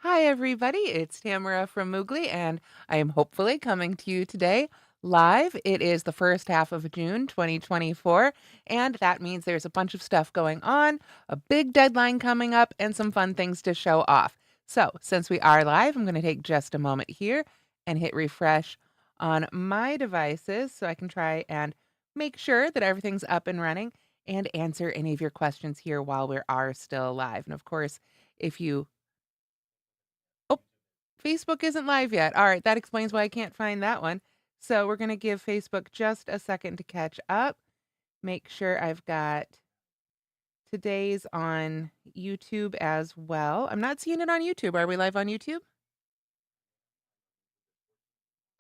Hi, everybody. It's Tamara from Moogly, and I am hopefully coming to you today live. It is the first half of June 2024, and that means there's a bunch of stuff going on, a big deadline coming up, and some fun things to show off. So, since we are live, I'm going to take just a moment here and hit refresh on my devices so I can try and make sure that everything's up and running and answer any of your questions here while we are still live. And of course, if you Oh, Facebook isn't live yet. All right, that explains why I can't find that one. So we're going to give Facebook just a second to catch up. Make sure I've got today's on YouTube as well. I'm not seeing it on YouTube. Are we live on YouTube?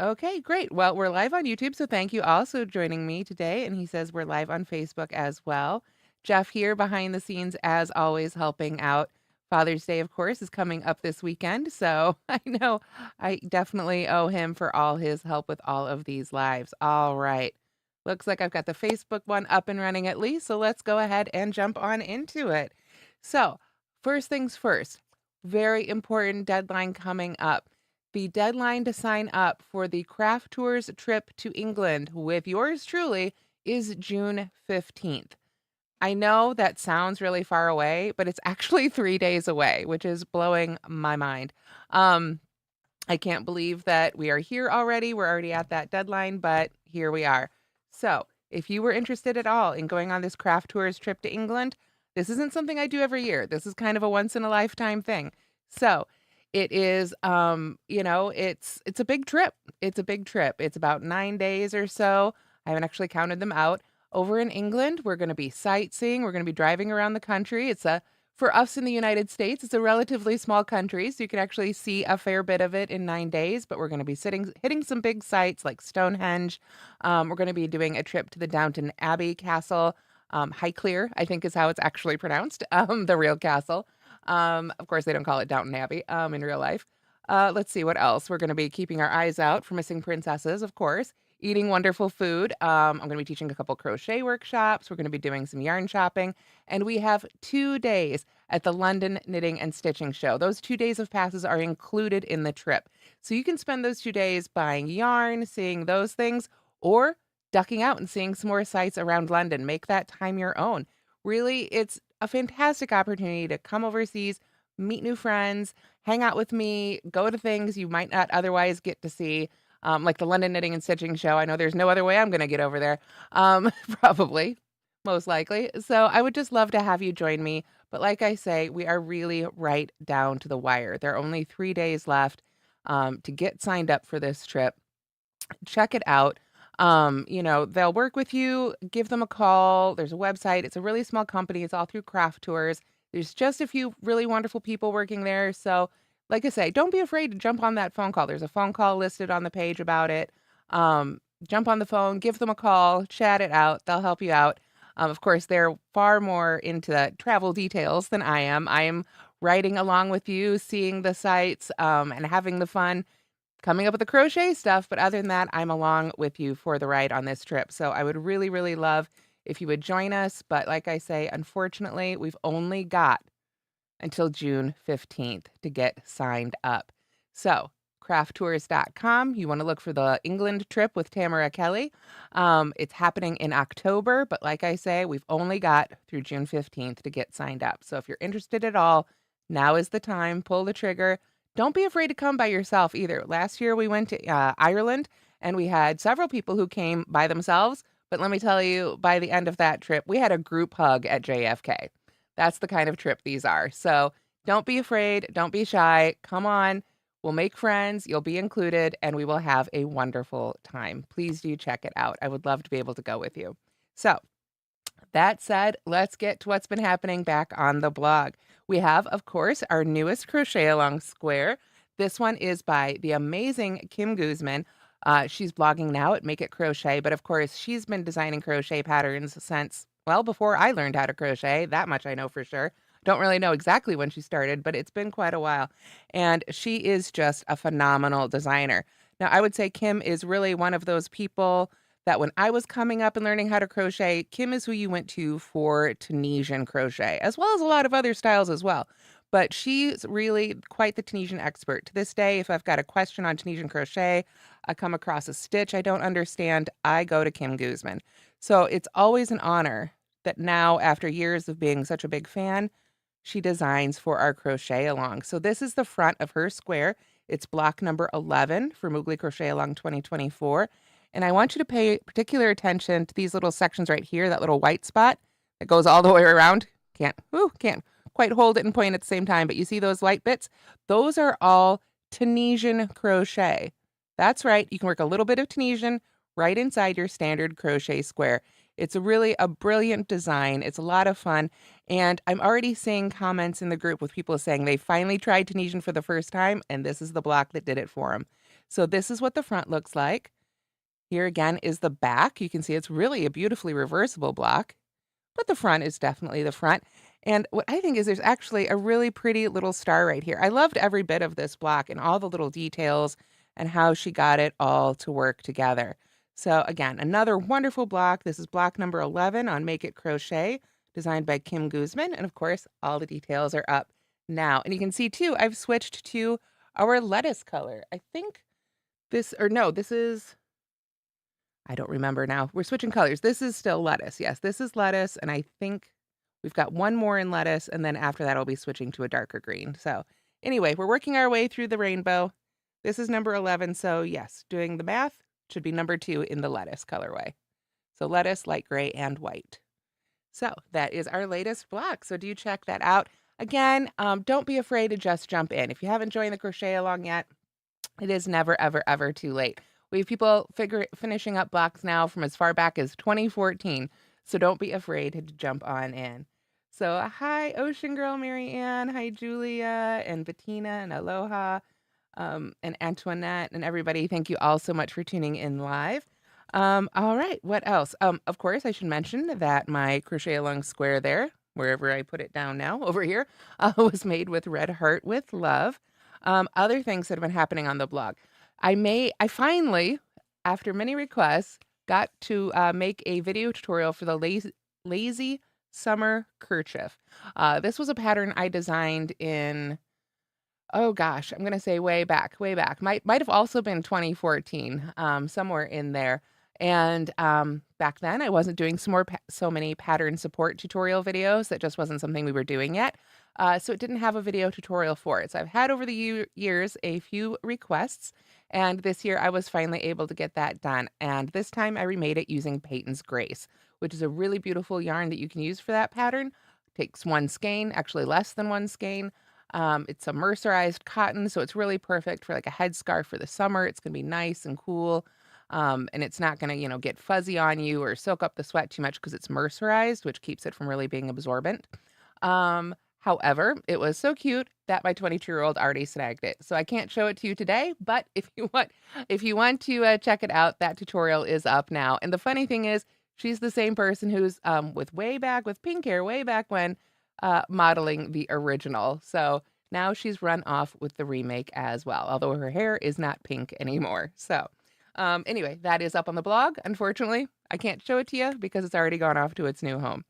Okay, great. Well, we're live on YouTube, so thank you also joining me today. And he says we're live on Facebook as well. Jeff here behind the scenes, as always, helping out. Father's Day, of course, is coming up this weekend. So I know I definitely owe him for all his help with all of these lives. All right. Looks like I've got the Facebook one up and running at least. So let's go ahead and jump on into it. So, first things first, very important deadline coming up. The deadline to sign up for the Craft Tours trip to England with yours truly is June 15th. I know that sounds really far away, but it's actually 3 days away, which is blowing my mind. Um, I can't believe that we are here already. We're already at that deadline, but here we are. So, if you were interested at all in going on this Craft Tours trip to England, this isn't something I do every year. This is kind of a once in a lifetime thing. So, it is it's a big trip. It's a big trip. It's about 9 days or so. I haven't actually counted them out. Over in England, we're going to be sightseeing. We're going to be driving around the country. For us in the United States, it's a relatively small country, so you can actually see a fair bit of it in 9 days, but we're gonna be hitting some big sites like Stonehenge. We're gonna be doing a trip to the Downton Abbey Castle. Highclere, I think is how it's actually pronounced, the real castle. Of course, they don't call it Downton Abbey, in real life. Let's see what else. We're gonna be keeping our eyes out for missing princesses, of course, eating wonderful food. I'm gonna be teaching a couple crochet workshops. We're gonna be doing some yarn shopping, and we have 2 days at the London Knitting and Stitching Show. Those 2 days of passes are included in the trip. So you can spend those 2 days buying yarn, seeing those things, or ducking out and seeing some more sites around London. Make that time your own. Really, it's a fantastic opportunity to come overseas, meet new friends, hang out with me, go to things you might not otherwise get to see, like the London Knitting and Stitching Show. I know there's no other way I'm going to get over there, probably, most likely. So I would just love to have you join me. But like I say, we are really right down to the wire. There are only 3 days left to get signed up for this trip. Check it out. They'll work with you, give them a call. There's a website. It's a really small company. It's all through Craft Tours. There's just a few really wonderful people working there. So, like I say, don't be afraid to jump on that phone call. There's a phone call listed on the page about it. Jump on the phone, give them a call, chat it out. They'll help you out. Of course, they're far more into the travel details than I am. I am riding along with you, seeing the sights, and having the fun coming up with the crochet stuff, but other than that, I'm along with you for the ride on this trip. So I would really, really love if you would join us. But like I say, unfortunately, we've only got until June 15th to get signed up. So crafttours.com, you want to look for the England trip with Tamara Kelly. It's happening in October, but like I say, we've only got through June 15th to get signed up. So if you're interested at all, now is the time. Pull the trigger. Don't be afraid to come by yourself either. Last year we went to Ireland and we had several people who came by themselves. But let me tell you, by the end of that trip, we had a group hug at JFK. That's the kind of trip these are. So don't be afraid. Don't be shy. Come on. We'll make friends. You'll be included and we will have a wonderful time. Please do check it out. I would love to be able to go with you. So, that said, let's get to what's been happening back on the blog. We have, of course, our newest crochet along square. This one is by the amazing Kim Guzman. She's blogging now at Make It Crochet, but of course, she's been designing crochet patterns since, well, before I learned how to crochet. That much I know for sure. Don't really know exactly when she started, but it's been quite a while. And she is just a phenomenal designer. Now, I would say Kim is really one of those people that when I was coming up and learning how to crochet, Kim is who you went to for Tunisian crochet, as well as a lot of other styles as well. but she's really quite the Tunisian expert. To this day, if I've got a question on Tunisian crochet, I come across a stitch I don't understand, I go to Kim Guzman. So it's always an honor that now, after years of being such a big fan, she designs for our crochet along. So this is the front of her square. It's block number 11 for Moogly Crochet Along 2024. And I want you to pay particular attention to these little sections right here, that little white spot that goes all the way around. Can't quite hold it and point at the same time, but you see those white bits? Those are all Tunisian crochet. That's right. You can work a little bit of Tunisian right inside your standard crochet square. It's really a brilliant design. It's a lot of fun. And I'm already seeing comments in the group with people saying they finally tried Tunisian for the first time, and this is the block that did it for them. So this is what the front looks like. Here again is the back. You can see it's really a beautifully reversible block, but the front is definitely the front. And what I think is there's actually a really pretty little star right here. I loved every bit of this block and all the little details and how she got it all to work together. So again, another wonderful block. This is block number 11 on Make It Crochet, designed by Kim Guzman. And of course, all the details are up now. And you can see too, I've switched to our lettuce color. I think this is, I don't remember now. We're switching colors. This is still lettuce. Yes, this is lettuce. And I think we've got one more in lettuce. And then after that, I'll be switching to a darker green. So anyway, we're working our way through the rainbow. This is number 11. So yes, doing the math, should be number 2 in the lettuce colorway. So lettuce, light gray, and white. So that is our latest block. So do check that out. Again, don't be afraid to just jump in. If you haven't joined the crochet along yet, it is never, ever, ever too late. We have people finishing up blocks now from as far back as 2014. So don't be afraid to jump on in. So hi, Ocean Girl, Mary Ann. Hi, Julia and Bettina and Aloha. And Antoinette and everybody, thank you all so much for tuning in live. All right, what else? Of course, I should mention that my crochet along square there, wherever I put it down now, over here, was made with Red Heart with Love. Other things that have been happening on the blog. I finally, after many requests, got to make a video tutorial for the lazy summer kerchief. This was a pattern I designed in, oh gosh, I'm gonna say way back. Might have also been 2014, somewhere in there. And back then, I wasn't doing so many pattern support tutorial videos. That just wasn't something we were doing yet. So it didn't have a video tutorial for it. So I've had over the years a few requests, and this year I was finally able to get that done. And this time I remade it using Peyton's Grace, which is a really beautiful yarn that you can use for that pattern. Takes one skein, actually less than one skein. It's a mercerized cotton, so it's really perfect for like a headscarf for the summer. It's gonna be nice and cool. And it's not gonna, get fuzzy on you or soak up the sweat too much because it's mercerized, which keeps it from really being absorbent. However, it was so cute that my 22-year-old already snagged it. So I can't show it to you today, but if you want to check it out, that tutorial is up now. And the funny thing is, she's the same person who's with pink hair way back when modeling the original. So now she's run off with the remake as well, although her hair is not pink anymore. So anyway, that is up on the blog. Unfortunately, I can't show it to you because it's already gone off to its new home.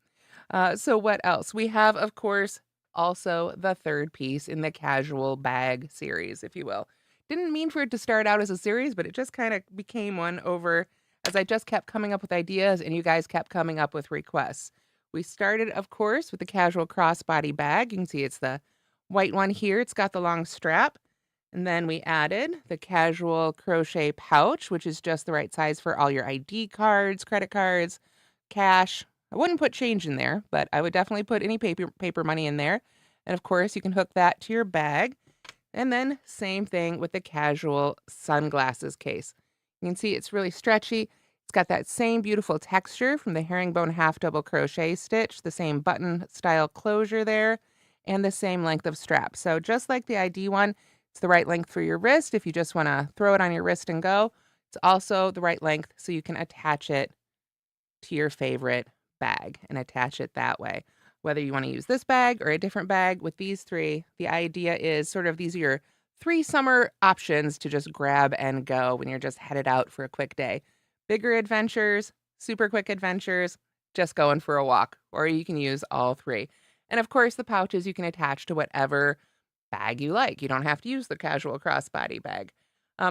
So what else? We have, of course, also the third piece in the casual bag series, if you will. Didn't mean for it to start out as a series, but it just kind of became one over as I just kept coming up with ideas and you guys kept coming up with requests. We started, of course, with the casual crossbody bag. You can see it's the white one here. It's got the long strap. And then we added the casual crochet pouch, which is just the right size for all your ID cards, credit cards, cash. I wouldn't put change in there, but I would definitely put any paper money in there. And of course, you can hook that to your bag. And then same thing with the casual sunglasses case. You can see it's really stretchy. It's got that same beautiful texture from the herringbone half double crochet stitch, the same button style closure there, and the same length of strap. So just like the ID one, it's the right length for your wrist if you just want to throw it on your wrist and go. It's also the right length so you can attach it to your favorite bag and attach it that way. Whether you want to use this bag or a different bag, with these three, the idea is sort of these are your 3 summer options to just grab and go when you're just headed out for a quick day. Bigger adventures, super quick adventures, just going for a walk, or you can use all 3. And of course, the pouches you can attach to whatever bag you like. You don't have to use the casual crossbody bag.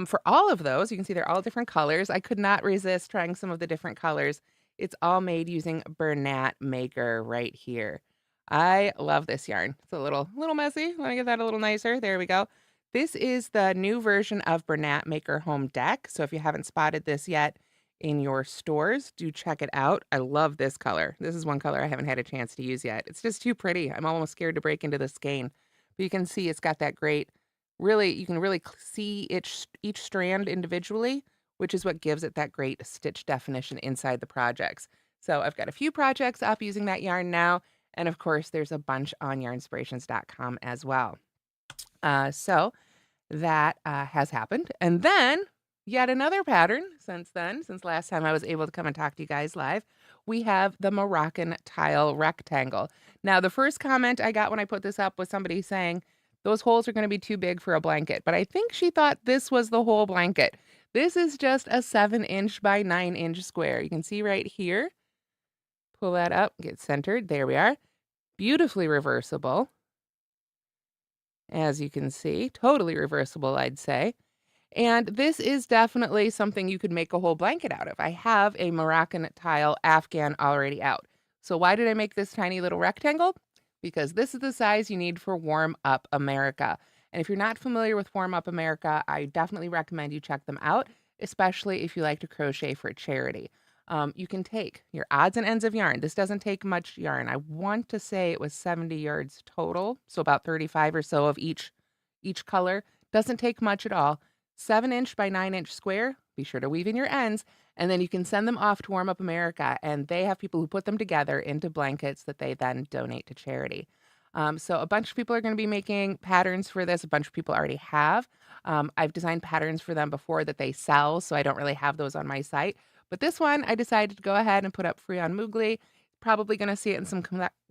For all of those, you can see they're all different colors. I could not resist trying some of the different colors. It's all made using Bernat Maker right here. I love this yarn. It's a little messy. Let me get that a little nicer. There we go. This is the new version of Bernat Maker Home Deck. So if you haven't spotted this yet in your stores, do check it out. I love this color. This is one color I haven't had a chance to use yet. It's just too pretty. I'm almost scared to break into the skein. But you can see it's got that great, really, you can really see each strand individually, which is what gives it that great stitch definition inside the projects. So I've got a few projects up using that yarn now. And of course, there's a bunch on yarnspirations.com as well. So that has happened. And then yet another pattern since then, since last time I was able to come and talk to you guys live, we have the Moroccan tile rectangle. Now, the first comment I got when I put this up was somebody saying, those holes are going to be too big for a blanket. But I think she thought this was the whole blanket. This is just a 7-inch by 9-inch square. You can see right here. Pull that up, get centered. There we are. Beautifully reversible. As you can see, totally reversible, I'd say. And this is definitely something you could make a whole blanket out of. I have a Moroccan tile Afghan already out. So why did I make this tiny little rectangle? Because this is the size you need for Warm Up America. And if you're not familiar with Warm Up America, I definitely recommend you check them out, especially if you like to crochet for charity. You can take your odds and ends of yarn. This doesn't take much yarn. I want to say it was 70 yards total, so about 35 or so of each color. Doesn't take much at all. 7-inch by 9-inch square. Be sure to weave in your ends, and then you can send them off to Warm Up America, and they have people who put them together into blankets that they then donate to charity. So a bunch of people are going to be making patterns for this. A bunch of people already have. I've designed patterns for them before that they sell, so I don't really have those on my site. But this one, I decided to go ahead and put up free on Moogly. Probably going to see it in some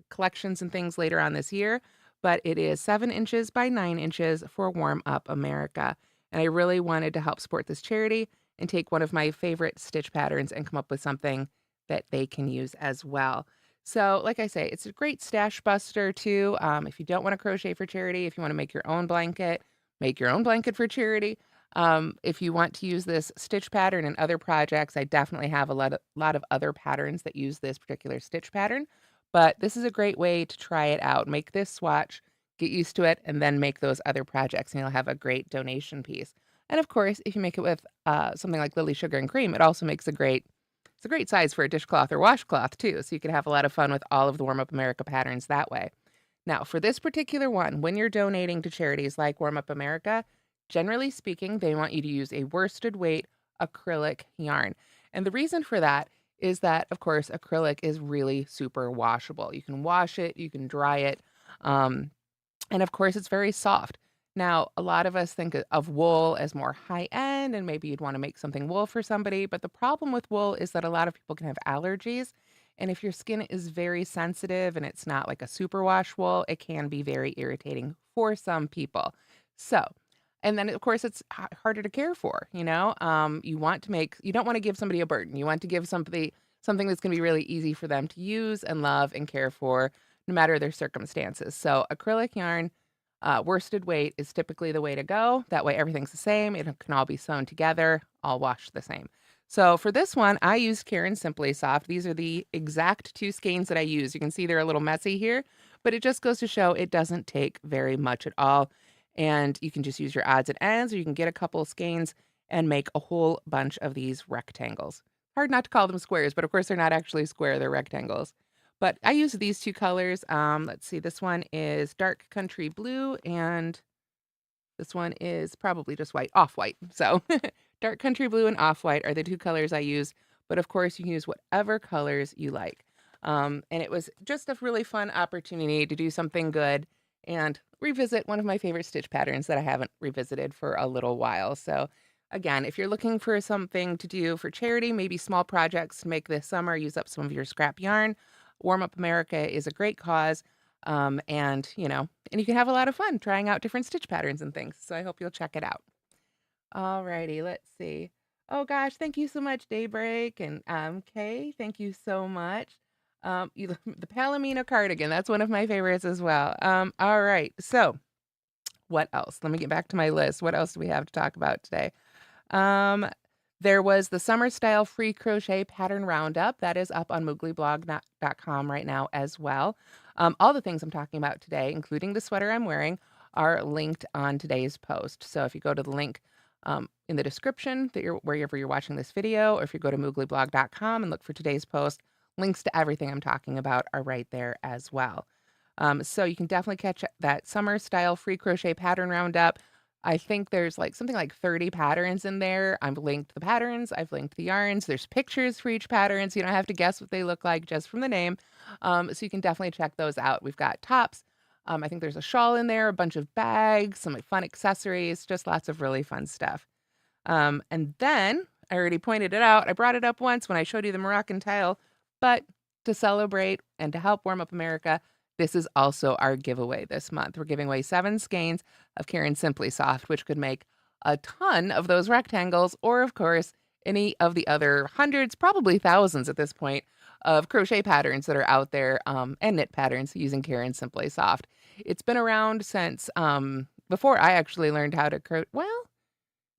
collections and things later on this year. But it is 7 inches by 9 inches for Warm Up America. And I really wanted to help support this charity and take one of my favorite stitch patterns and come up with something that they can use as well. So, like I say, it's a great stash buster too. If you don't want to crochet for charity, if you want to make your own blanket, make your own blanket for charity. If you want to use this stitch pattern in other projects, I definitely have a lot of other patterns that use this particular stitch pattern. But this is a great way to try it out. Make this swatch, get used to it, and then make those other projects, and you'll have a great donation piece. And of course, if you make it with something like Lily Sugar and Cream, it also makes it's a great size for a dishcloth or washcloth too. So you can have a lot of fun with all of the Warm Up America patterns that way. Now, for this particular one, when you're donating to charities like Warm Up America, generally speaking, they want you to use a worsted weight acrylic yarn. And the reason for that is that, of course, acrylic is really super washable. You can wash it, you can dry it, and of course, it's very soft. Now, a lot of us think of wool as more high end, and maybe you'd want to make something wool for somebody. But the problem with wool is that a lot of people can have allergies. And if your skin is very sensitive and it's not like a superwash wool, it can be very irritating for some people. So, and then of course it's harder to care for, you know? You don't want to give somebody a burden. You want to give something that's going to be really easy for them to use and love and care for no matter their circumstances. So acrylic yarn, worsted weight is typically the way to go. That way everything's the same. It can all be sewn together, all washed the same. So for this one, I used Karen Simply Soft. These are the exact 2 skeins that I use. You can see they're a little messy here, but it just goes to show it doesn't take very much at all. And you can just use your odds and ends, or you can get a couple of skeins and make a whole bunch of these rectangles. Hard not to call them squares, but of course they're not actually square, they're rectangles. But I use these 2 colors. Let's see, this one is dark country blue, and this one is probably just white, off-white. So dark country blue and off-white are the 2 colors I use. But of course, you can use whatever colors you like. And it was just a really fun opportunity to do something good and revisit one of my favorite stitch patterns that I haven't revisited for a little while. So again, if you're looking for something to do for charity, maybe small projects to make this summer, use up some of your scrap yarn, Warm Up America is a great cause. And you can have a lot of fun trying out different stitch patterns and things. So I hope you'll check it out. Alrighty, let's see. Oh gosh, thank you so much, Daybreak and Kay. Thank you so much. The Palomino cardigan, that's one of my favorites as well. All right, so what else? Let me get back to my list. What else do we have to talk about today? Um, there was the summer style free crochet pattern roundup that is up on mooglyblog.com right now as well. All the things I'm talking about today, including the sweater I'm wearing, are linked on today's post. So if you go to the link in the description that wherever you're watching this video, or if you go to mooglyblog.com and look for today's post, links to everything I'm talking about are right there as well. So you can definitely catch that summer style free crochet pattern roundup. I think there's like something like 30 patterns in there. I've linked the patterns, I've linked the yarns. There's pictures for each pattern, so you don't have to guess what they look like just from the name. So you can definitely check those out. We've got tops. I think there's a shawl in there, a bunch of bags, some like fun accessories, just lots of really fun stuff. And then I already pointed it out. I brought it up once when I showed you the Moroccan tile, but to celebrate and to help warm up America, this is also our giveaway this month. We're giving away 7 skeins of Karen Simply Soft, which could make a ton of those rectangles, or of course, any of the other hundreds, probably thousands at this point, of crochet patterns that are out there, and knit patterns using Karen Simply Soft. It's been around since before I actually learned how to well,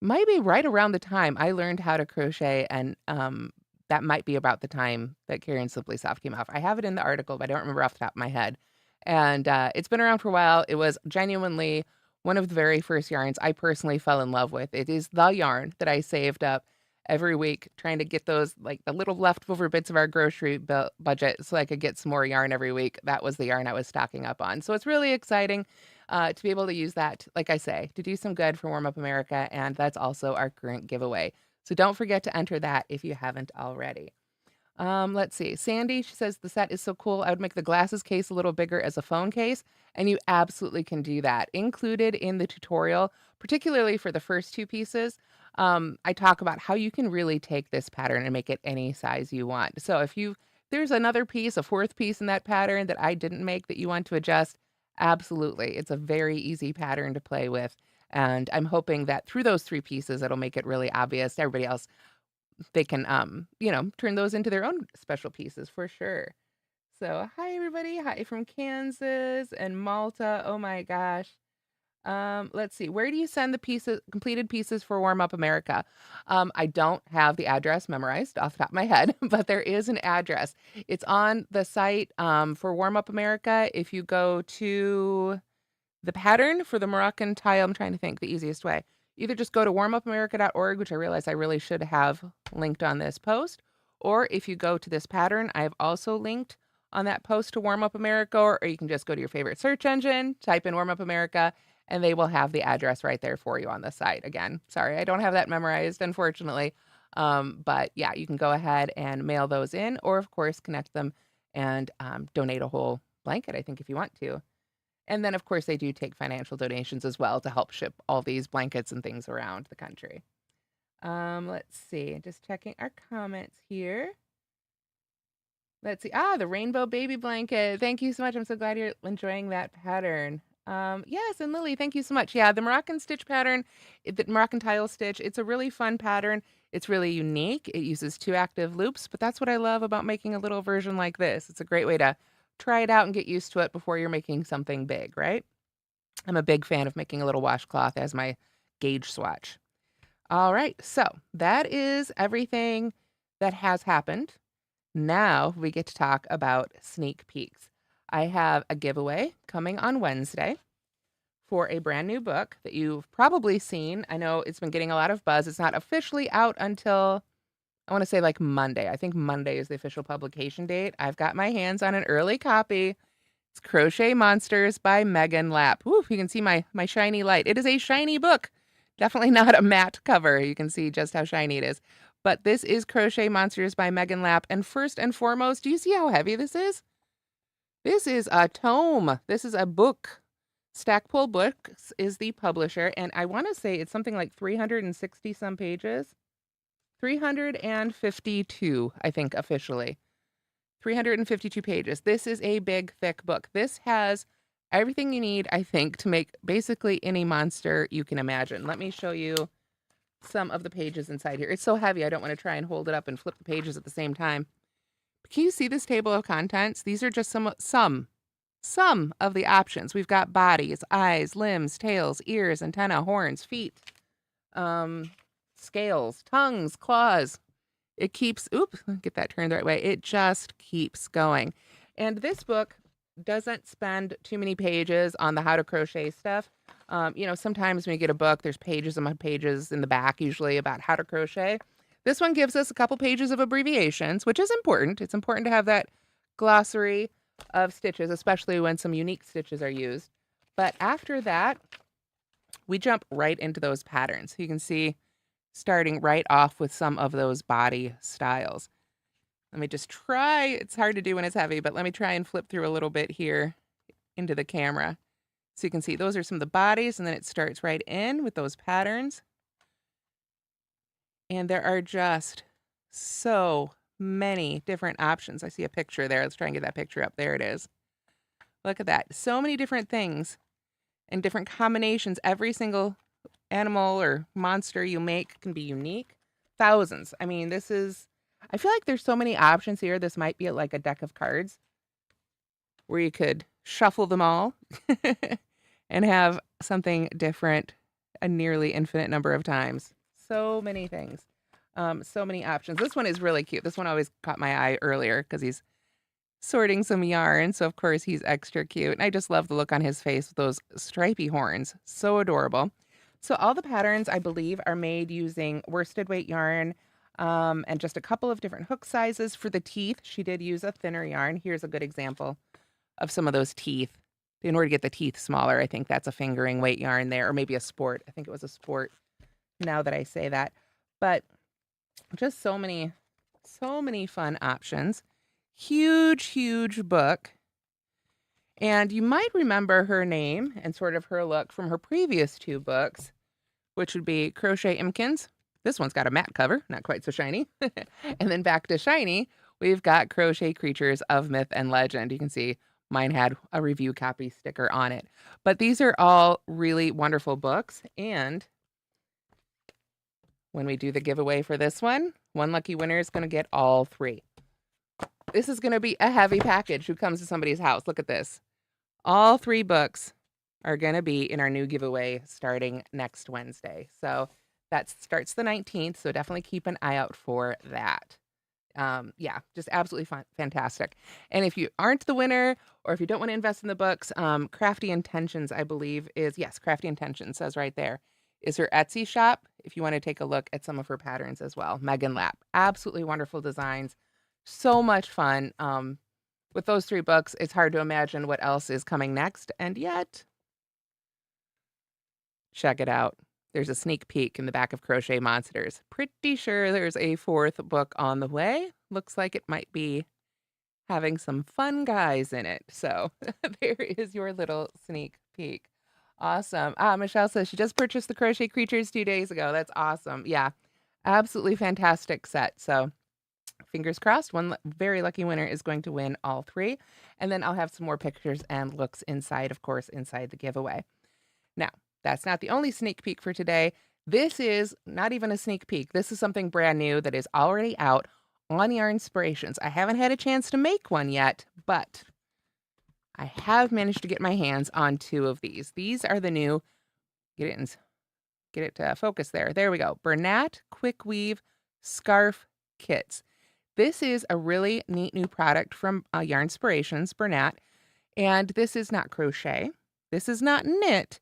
maybe right around the time I learned how to crochet, and that might be about the time that Karen Simply Soft came off. I have it in the article, but I don't remember off the top of my head. And it's been around for a while. It was genuinely one of the very first yarns I personally fell in love with. It is the yarn that I saved up every week trying to get those, like the little leftover bits of our grocery budget so I could get some more yarn every week. That was the yarn I was stocking up on. So it's really exciting to be able to use that, like I say, to do some good for Warm Up America. And that's also our current giveaway. So don't forget to enter that if you haven't already. Let's see. Sandy, she says the set is so cool. I would make the glasses case a little bigger as a phone case, and you absolutely can do that. Included in the tutorial, particularly for the first 2 pieces, I talk about how you can really take this pattern and make it any size you want. So if there's another piece, a 4th piece in that pattern that I didn't make that you want to adjust, absolutely. It's a very easy pattern to play with. And I'm hoping that through those 3 pieces, it'll make it really obvious to everybody else they can, turn those into their own special pieces for sure. So, hi everybody. Hi from Kansas and Malta. Oh my gosh. Let's see. Where do you send the completed pieces for Warm Up America? I don't have the address memorized off the top of my head, but there is an address. It's on the site for Warm Up America. If you go to the pattern for the Moroccan tile, I'm trying to think the easiest way. Either just go to warmupamerica.org, which I realize I really should have linked on this post, or if you go to this pattern, I've also linked on that post to Warm Up America, or you can just go to your favorite search engine, type in Warm Up America, and they will have the address right there for you on the site. Again, sorry, I don't have that memorized, unfortunately. But yeah, you can go ahead and mail those in, or of course, connect them and donate a whole blanket, I think, if you want to. And then, of course, they do take financial donations as well to help ship all these blankets and things around the country. Let's see. Just checking our comments here. Let's see. The rainbow baby blanket. Thank you so much. I'm so glad you're enjoying that pattern. Yes, and Lily, thank you so much. Yeah, the Moroccan stitch pattern, the Moroccan tile stitch, it's a really fun pattern. It's really unique. It uses 2 active loops, but that's what I love about making a little version like this. It's a great way to try it out and get used to it before you're making something big, right? I'm a big fan of making a little washcloth as my gauge swatch. All right, so that is everything that has happened. Now we get to talk about sneak peeks. I have a giveaway coming on Wednesday for a brand new book that you've probably seen. I know it's been getting a lot of buzz. It's not officially out until I want to say like Monday. I think Monday is the official publication date. I've got my hands on an early copy. It's Crochet Monsters by Megan Lapp. Ooh, you can see my shiny light. It is a shiny book. Definitely not a matte cover. You can see just how shiny it is. But this is Crochet Monsters by Megan Lapp. And first and foremost, do you see how heavy this is? This is a tome. This is a book. Stackpole Books is the publisher. And I want to say it's something like 360 some pages. 352, I think, officially. 352 pages. This is a big, thick book. This has everything you need, I think, to make basically any monster you can imagine. Let me show you some of the pages inside here. It's so heavy, I don't want to try and hold it up and flip the pages at the same time. Can you see this table of contents? These are just some of the options. We've got bodies, eyes, limbs, tails, ears, antenna, horns, feet, um, scales, tongues, claws. It keeps, oops, get that turned the right way. It just keeps going. And this book doesn't spend too many pages on the how to crochet stuff. Sometimes when you get a book, there's pages and pages in the back, usually about how to crochet. This one gives us a couple pages of abbreviations, which is important. It's important to have that glossary of stitches, especially when some unique stitches are used. But after that, we jump right into those patterns. You can see starting right off with some of those body styles. Let me just try. It's hard to do when it's heavy, but let me try and flip through a little bit here into the camera. So you can see those are some of the bodies, and then it starts right in with those patterns. And there are just so many different options. I see a picture there. Let's try and get that picture up. There it is. Look at that. So many different things and different combinations. Every single animal or monster you make can be unique. Thousands. I mean, I feel like there's so many options here. This might be like a deck of cards where you could shuffle them all and have something different a nearly infinite number of times. So many things. So many options. This one is really cute. This one always caught my eye earlier because he's sorting some yarn. So, of course, he's extra cute. And I just love the look on his face with those stripy horns. So adorable. So all the patterns, I believe, are made using worsted weight yarn and just a couple of different hook sizes. For the teeth, she did use a thinner yarn. Here's a good example of some of those teeth. In order to get the teeth smaller, I think that's a fingering weight yarn there, or maybe a sport. I think it was a sport now that I say that. But just so many fun options. Huge, huge book. And you might remember her name and sort of her look from her previous two books, which would be Crochet Imkins. This one's got a matte cover, not quite so shiny. And then back to shiny, we've got Crochet Creatures of Myth and Legend. You can see mine had a review copy sticker on it. But these are all really wonderful books. And when we do the giveaway for this one lucky winner is going to get all three. This is going to be a heavy package who comes to somebody's house. Look at this. All three books are going to be in our new giveaway starting next Wednesday. So that starts the 19th. So definitely keep an eye out for that. Yeah, just absolutely fun, fantastic. And if you aren't the winner, or if you don't want to invest in the books, Crafty Intentions, I believe yes, Crafty Intentions says right there, is her Etsy shop. If you want to take a look at some of her patterns as well. Megan Lapp, absolutely wonderful designs. So much fun. With those three books, it's hard to imagine what else is coming next. And yet, check it out. There's a sneak peek in the back of Crochet Monsters. Pretty sure there's a fourth book on the way. Looks like it might be having some fun guys in it. So there is your little sneak peek. Awesome. Michelle says she just purchased the Crochet Creatures 2 days ago. That's awesome. Yeah, absolutely fantastic set. So fingers crossed, one very lucky winner is going to win all three. And then I'll have some more pictures and looks inside, of course, inside the giveaway. Now, that's not the only sneak peek for today. This is not even a sneak peek. This is something brand new that is already out on Yarn Inspirations. I haven't had a chance to make one yet, but I have managed to get my hands on two of these. These are the new, get it to focus there. There we go. Bernat quickweave scarf kits. This is a really neat new product from Yarn Inspirations, Bernat. And this is not crochet. This is not knit.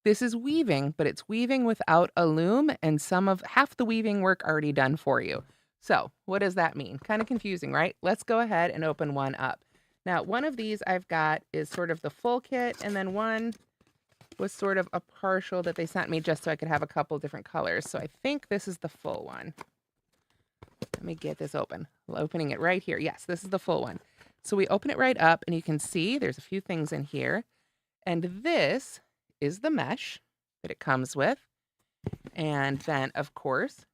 This is weaving, but it's weaving without a loom and half the weaving work already done for you. So what does that mean? Kind of confusing, right? Let's go ahead and open one up. Now, one of these I've got is sort of the full kit, and then one was sort of a partial that they sent me just so I could have a couple different colors. So I think this is the full one. Let me get this open. Opening it right here. Yes, this is the full one. So we open it right up, and you can see there's a few things in here. And this is the mesh that it comes with. And then, of course,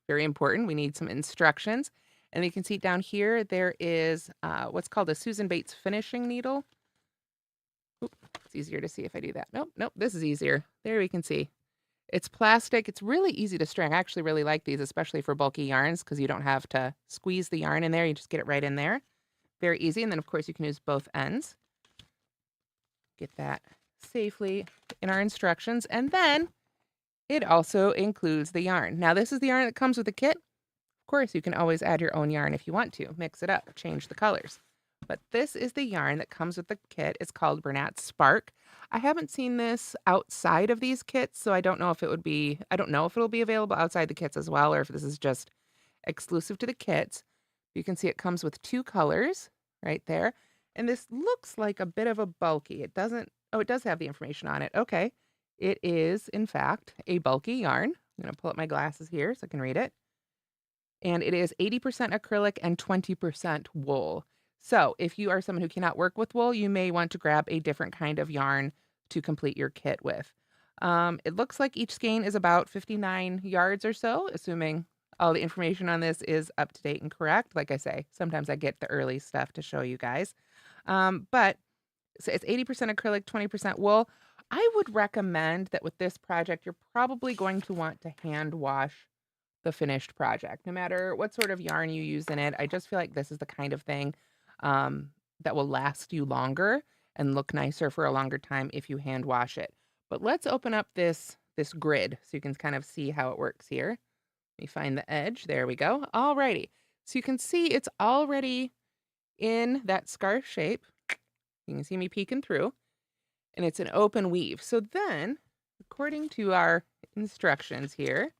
very important, we need some instructions. And you can see down here, there is what's called a Susan Bates finishing needle. Oop, it's easier to see if I do that. Nope, this is easier. There we can see. It's plastic. It's really easy to string. I actually really like these, especially for bulky yarns, because you don't have to squeeze the yarn in there. You just get it right in there. Very easy. And then, of course, you can use both ends. Get that safely in our instructions. And then it also includes the yarn. Now, this is the yarn that comes with the kit. Of course, you can always add your own yarn if you want to. Mix it up, change the colors. But this is the yarn that comes with the kit. It's called Bernat Spark. I haven't seen this outside of these kits, so I don't know if it'll be available outside the kits as well, or if this is just exclusive to the kits. You can see it comes with 2 colors right there. And this looks like a bit of a bulky. It doesn't, oh, it does have the information on it. Okay. It is, in fact, a bulky yarn. I'm going to pull up my glasses here so I can read it. And it is 80% acrylic and 20% wool. So if you are someone who cannot work with wool, you may want to grab a different kind of yarn to complete your kit with. It looks like each skein is about 59 yards or so, assuming all the information on this is up to date and correct. Like I say, sometimes I get the early stuff to show you guys. But so it's 80% acrylic, 20% wool. I would recommend that with this project, you're probably going to want to hand wash the finished project, no matter what sort of yarn you use in it. I just feel like this is the kind of thing that will last you longer and look nicer for a longer time if you hand wash it. But let's open up this grid so you can kind of see how it works here. Let me find the edge. There we go. Alrighty. So you can see it's already in that scarf shape. You can see me peeking through, and it's an open weave. So then, according to our instructions here,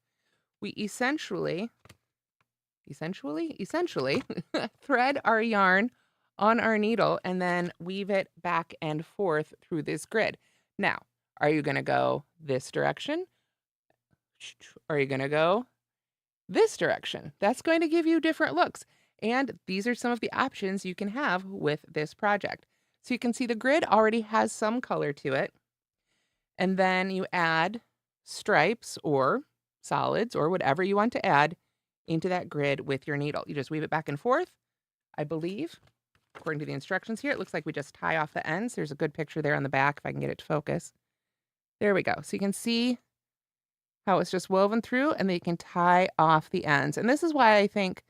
we essentially thread our yarn on our needle and then weave it back and forth through this grid. Now, are you going to go this direction? Are you going to go this direction? That's going to give you different looks. And these are some of the options you can have with this project. So you can see the grid already has some color to it. And then you add stripes or solids or whatever you want to add into that grid with your needle. You just weave it back and forth. I believe, according to the instructions here, it looks like we just tie off the ends. There's a good picture there on the back if I can get it to focus. There we go. So you can see how it's just woven through, and then you can tie off the ends. And this is why I think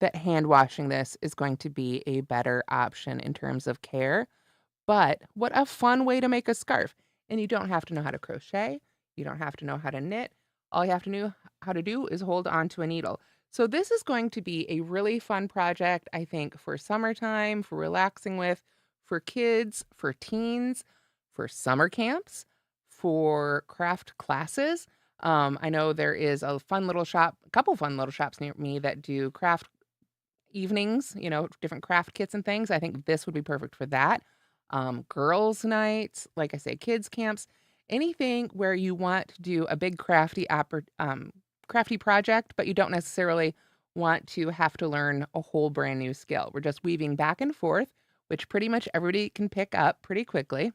that hand washing this is going to be a better option in terms of care. But what a fun way to make a scarf. And you don't have to know how to crochet. You don't have to know how to knit. All you have to know how to do is hold on to a needle. So this is going to be a really fun project, I think, for summertime, for relaxing with, for kids, for teens, for summer camps, for craft classes. I know there is a couple fun little shops near me that do craft evenings, different craft kits and things. I think this would be perfect for that. Girls' nights, like I say, kids' camps, anything where you want to do a big crafty project, but you don't necessarily want to have to learn a whole brand new skill. We're just weaving back and forth, which pretty much everybody can pick up pretty quickly.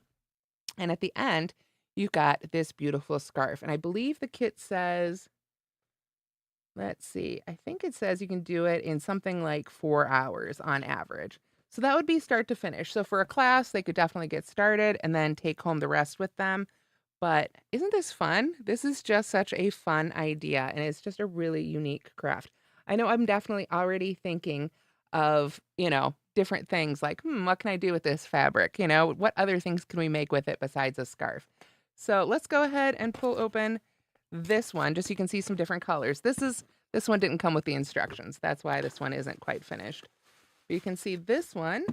And at the end, you've got this beautiful scarf. And I believe the kit says, let's see, I think it says you can do it in something like 4 hours on average. So that would be start to finish. So for a class, they could definitely get started and then take home the rest with them. But isn't this fun? This is just such a fun idea, and it's just a really unique craft. I know I'm definitely already thinking of, different things like, what can I do with this fabric? What other things can we make with it besides a scarf? So let's go ahead and pull open this one, just so you can see some different colors. This one didn't come with the instructions. That's why this one isn't quite finished. But you can see this one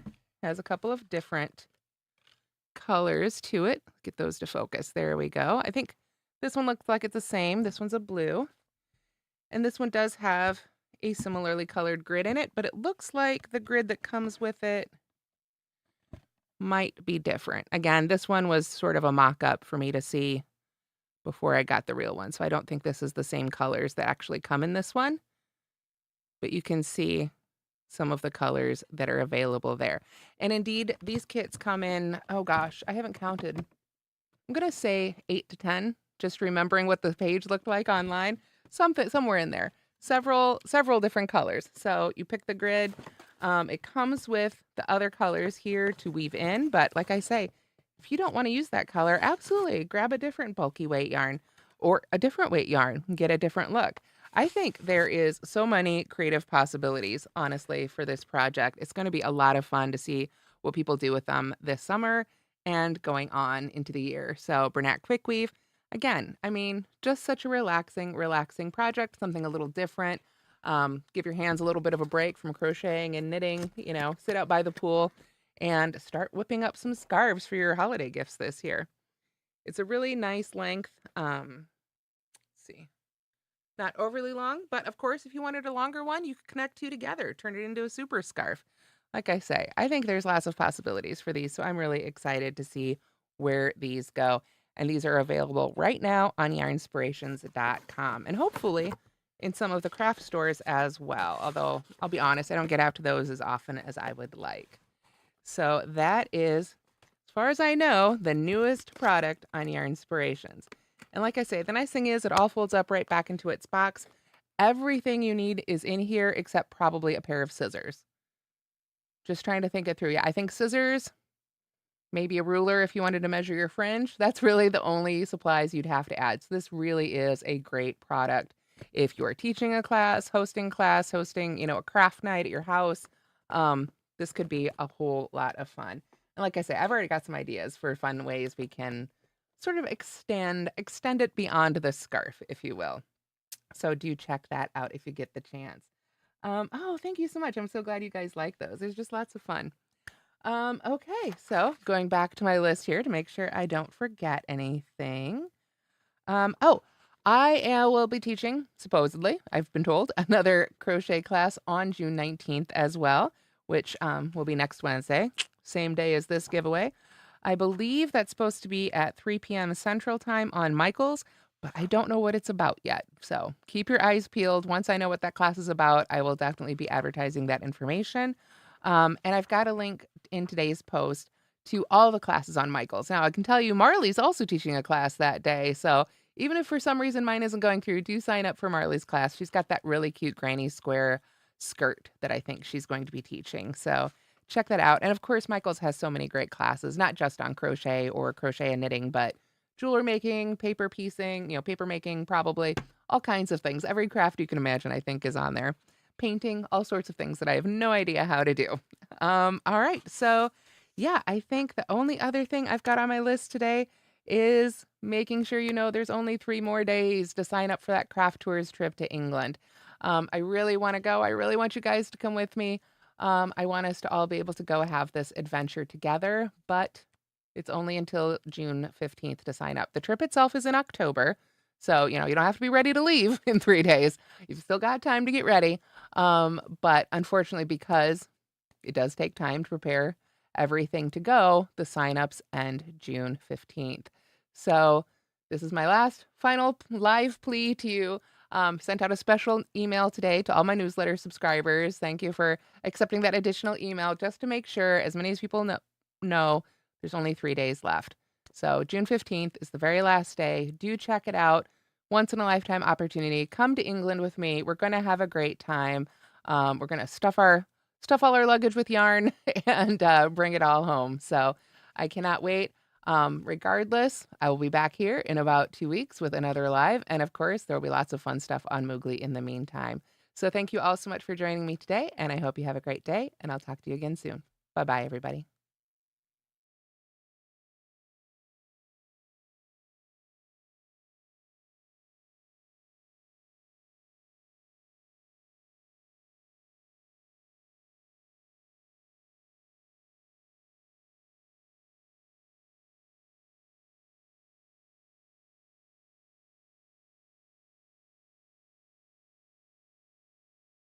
has a couple of different colors to it. Get those to focus. There we go. I think this one looks like it's the same. This one's a blue. And this one does have a similarly colored grid in it, but it looks like the grid that comes with it might be different. Again, this one was sort of a mock-up for me to see before I got the real one. So I don't think this is the same colors that actually come in this one. But you can see some of the colors that are available there. And indeed, these kits come in, oh gosh, I haven't counted. I'm going to say 8 to 10, just remembering what the page looked like online. Somewhere in there. Several different colors. So you pick the grid. It comes with the other colors here to weave in. But like I say, if you don't want to use that color, absolutely grab a different bulky weight yarn. or a different weight yarn, and get a different look. I think there is so many creative possibilities, honestly, for this project. It's going to be a lot of fun to see what people do with them this summer and going on into the year. So, Bernat Quickweave, again, I mean, just such a relaxing project, something a little different. Give your hands a little bit of a break from crocheting and knitting, sit out by the pool and start whipping up some scarves for your holiday gifts this year. It's a really nice length. Let's see. Not overly long, but of course, if you wanted a longer one, you could connect two together, turn it into a super scarf. Like I say, I think there's lots of possibilities for these, so I'm really excited to see where these go. And these are available right now on yarnspirations.com and hopefully in some of the craft stores as well. Although, I'll be honest, I don't get out to those as often as I would like. So that is, as far as I know, the newest product on Yarnspirations. And like I say, the nice thing is it all folds up right back into its box. Everything you need is in here except probably a pair of scissors. Just trying to think it through. Yeah, I think scissors, maybe a ruler if you wanted to measure your fringe. That's really the only supplies you'd have to add. So this really is a great product if you are teaching a class, hosting, a craft night at your house. This could be a whole lot of fun. And like I say, I've already got some ideas for fun ways we can sort of extend it beyond the scarf, if you will. So do check that out if you get the chance. Oh, thank you so much. I'm so glad you guys like those. There's just lots of fun. Okay, so going back to my list here to make sure I don't forget anything. Oh, I will be teaching, supposedly, I've been told, another crochet class on June 19th as well, which will be next Wednesday, same day as this giveaway. I believe that's supposed to be at 3 p.m. Central Time on Michael's, but I don't know what it's about yet. So keep your eyes peeled. Once I know what that class is about, I will definitely be advertising that information. And I've got a link in today's post to all the classes on Michael's. Now, I can tell you Marley's also teaching a class that day. So even if for some reason mine isn't going through, do sign up for Marley's class. She's got that really cute granny square skirt that I think she's going to be teaching. So check that out. And of course, Michael's has so many great classes, not just on crochet or crochet and knitting, but jewelry making, paper piecing, paper making, probably all kinds of things. Every craft you can imagine, I think, is on there. Painting, all sorts of things that I have no idea how to do. All right. So yeah, I think the only other thing I've got on my list today is making sure there's only 3 more days to sign up for that craft tours trip to England. I really want to go. I really want you guys to come with me. I want us to all be able to go have this adventure together, but it's only until June 15th to sign up. The trip itself is in October, so you don't have to be ready to leave in 3 days. You've still got time to get ready. But unfortunately, because it does take time to prepare everything to go, the signups end June 15th. So this is my last final live plea to you. Sent out a special email today to all my newsletter subscribers. Thank you for accepting that additional email just to make sure as many as people know there's only 3 days left. So June 15th is the very last day. Do check it out. Once in a lifetime opportunity. Come to England with me. We're going to have a great time. We're going to stuff all our luggage with yarn and bring it all home. So I cannot wait. Regardless, I will be back here in about 2 weeks with another live. And of course, there will be lots of fun stuff on Moogly in the meantime. So thank you all so much for joining me today. And I hope you have a great day. And I'll talk to you again soon. Bye-bye, everybody.